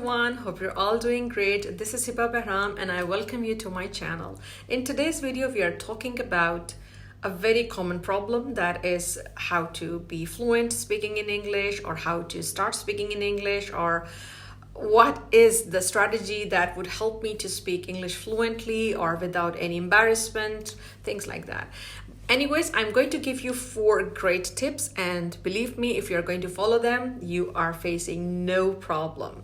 everyone, hope you're all doing great. This is Hebaqureshi and I welcome you to my channel. In today's video, we are talking about a very common problem, that is how to be fluent speaking in English, or how to start speaking in English, or what is the strategy that would help me to speak English fluently or without any embarrassment, things like that. Anyways, I'm going to give you 4 great tips, and believe me, if you're going to follow them, you are facing no problem.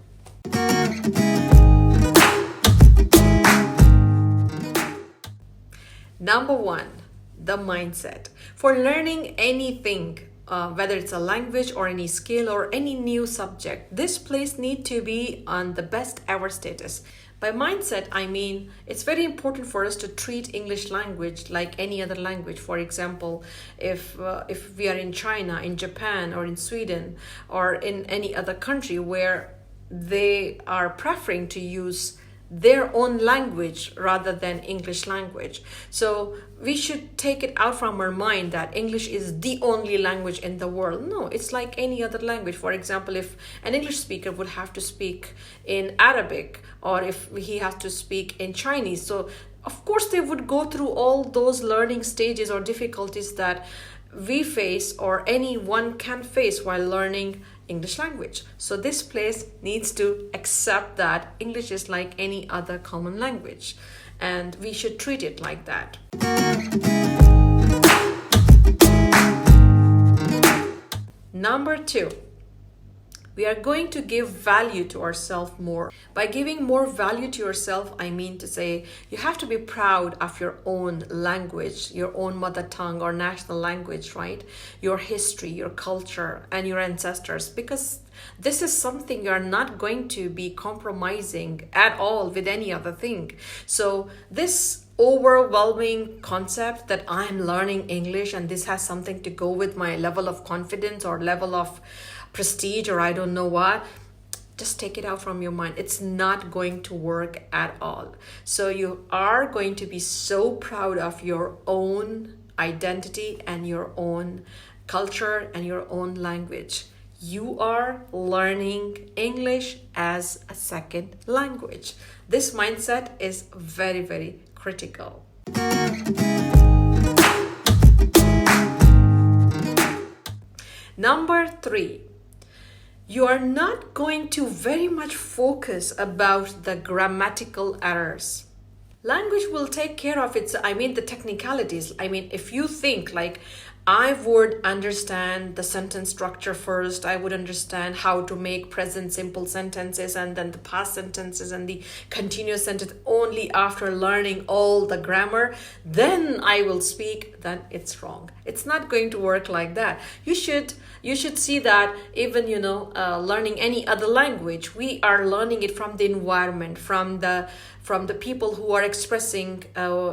Number 1, the mindset. For learning anything, whether it's a language or any skill or any new subject, this place needs to be on the best ever status. By mindset, I mean it's very important for us to treat English language like any other language. For example, if we are in China, in Japan, or in Sweden, or in any other country where they are preferring to use their own language rather than English language. So we should take it out from our mind that English is the only language in the world. No, it's like any other language. For example, if an English speaker would have to speak in Arabic, or if he has to speak in Chinese, so of course they would go through all those learning stages or difficulties that we face or anyone can face while learning English language. So this place needs to accept that English is like any other common language, and we should treat it like that. Number 2, we are going to give value to ourselves more. By giving more value to yourself, I mean to say you have to be proud of your own language, your own mother tongue or national language, right? Your history, your culture, and your ancestors, because this is something you're not going to be compromising at all with any other thing. So this overwhelming concept that I'm learning English and this has something to go with my level of confidence or level of prestige or I don't know what, just take it out from your mind. It's not going to work at all. So you are going to be so proud of your own identity and your own culture and your own language. You are learning English as a second language. This mindset is very, very critical. Number 3, you are not going to very much focus about the grammatical errors. Language will take care of its, the technicalities. If you think like, I would understand the sentence structure first, I would understand how to make present simple sentences and then the past sentences and the continuous sentence only after learning all the grammar, then I will speak, then it's wrong. It's not going to work like that. You should see that even, learning any other language, we are learning it from the environment, from the people who are expressing,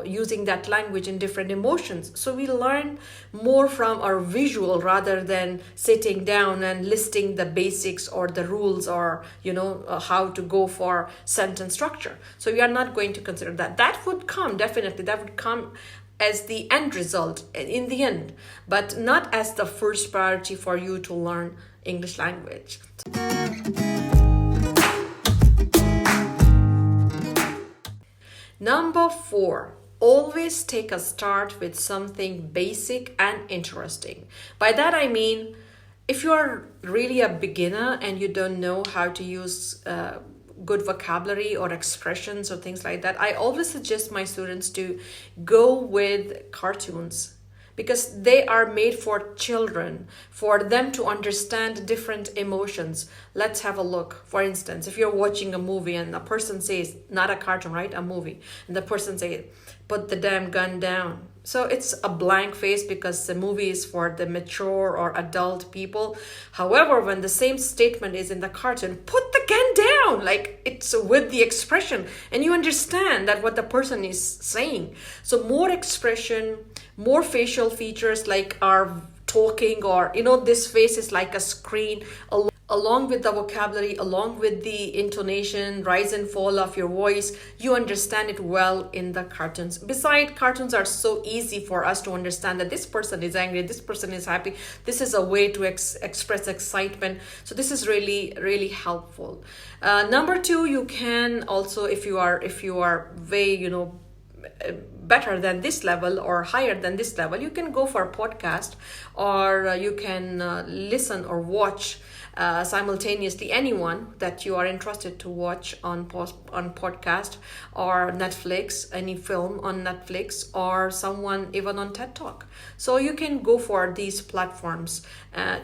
using that language in different emotions. So we learn more from our visual rather than sitting down and listing the basics or the rules or, how to go for sentence structure. So we are not going to consider that. That would come, definitely, that would come as the end result in the end, but not as the first priority for you to learn English language. Number 4, always take a start with something basic and interesting. By that I mean, if you are really a beginner and you don't know how to use good vocabulary or expressions or things like that, I always suggest my students to go with cartoons, because they are made for children, for them to understand different emotions. Let's have a look. For instance, if you're watching a movie and a person says, not a cartoon, right? A movie. And the person says, put the damn gun down. So it's a blank face because the movie is for the mature or adult people. However, when the same statement is in the cartoon, put the gun down, like it's with the expression, and you understand that what the person is saying. So more expression, more facial features like our talking, or this face is like a screen. A along with the vocabulary, along with the intonation, rise and fall of your voice, you understand it well in the cartoons. Besides, cartoons are so easy for us to understand that this person is angry, this person is happy. This is a way to express excitement. So this is really, really helpful. Number two, you can also, if you are way, better than this level or higher than this level, you can go for a podcast, or you can listen or watch simultaneously anyone that you are interested to watch on podcast or Netflix, any film on Netflix, or someone even on TED Talk. So you can go for these platforms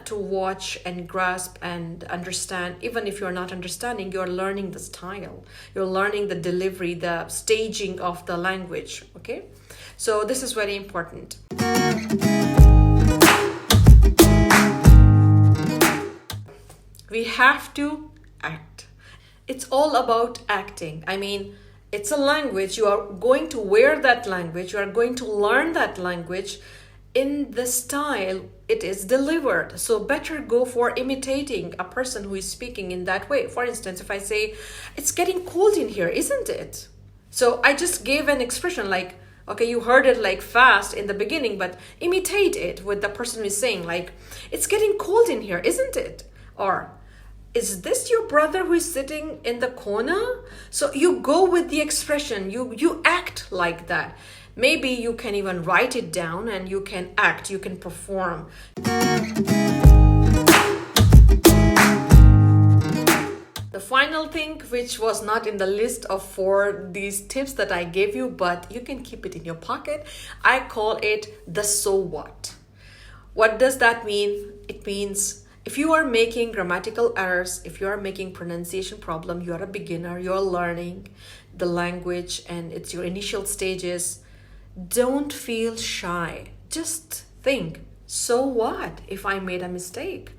to watch and grasp and understand. Even if you're not understanding, you're learning the style, you're learning the delivery, the staging of the language. Okay, so this is very important. We have to act. It's all about acting. I mean, it's a language. You are going to wear that language. You are going to learn that language in the style it is delivered. So better go for imitating a person who is speaking in that way. For instance, if I say, it's getting cold in here, isn't it? So I just gave an expression like, okay, you heard it like fast in the beginning, but imitate it with the person who is saying, like, it's getting cold in here, isn't it? Or, is this your brother who is sitting in the corner? So you go with the expression, you act like that. Maybe you can even write it down and you can act, you can perform. The final thing, which was not in the list of 4 these tips that I gave you, but you can keep it in your pocket, I call it the so what. What does that mean? It means if you are making grammatical errors, if you are making pronunciation problem, you are a beginner, you're learning the language and it's your initial stages, don't feel shy. Just think, so what if I made a mistake?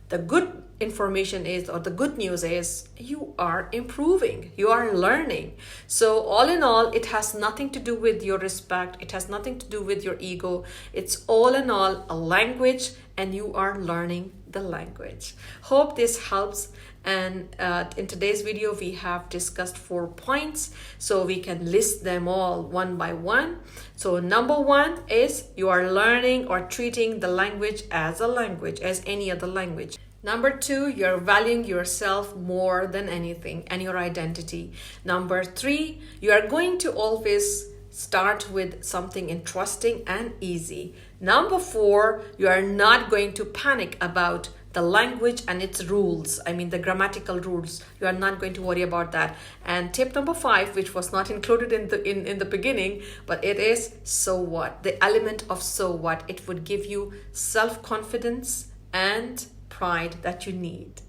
The good information is, or the good news is, you are improving, you are learning. So all in all, it has nothing to do with your respect, it has nothing to do with your ego. It's all in all a language and you are learning the language. Hope this helps. And in today's video, we have discussed 4 points, so we can list them all one by one. So number 1 is you are learning or treating the language as a language, as any other language. Number 2, you're valuing yourself more than anything and your identity. Number 3, you are going to always start with something interesting and easy. Number 4, you are not going to panic about the language and its rules. I mean, the grammatical rules. You are not going to worry about that. And tip number 5, which was not included in the beginning, but it is so what. The element of so what. It would give you self-confidence and pride that you need.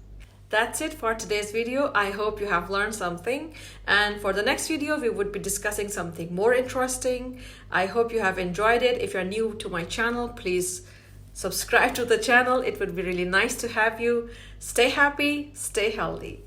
That's it for today's video. I hope you have learned something. And for the next video, we would be discussing something more interesting. I hope you have enjoyed it. If you're new to my channel, please subscribe to the channel. It would be really nice to have you. Stay happy, stay healthy.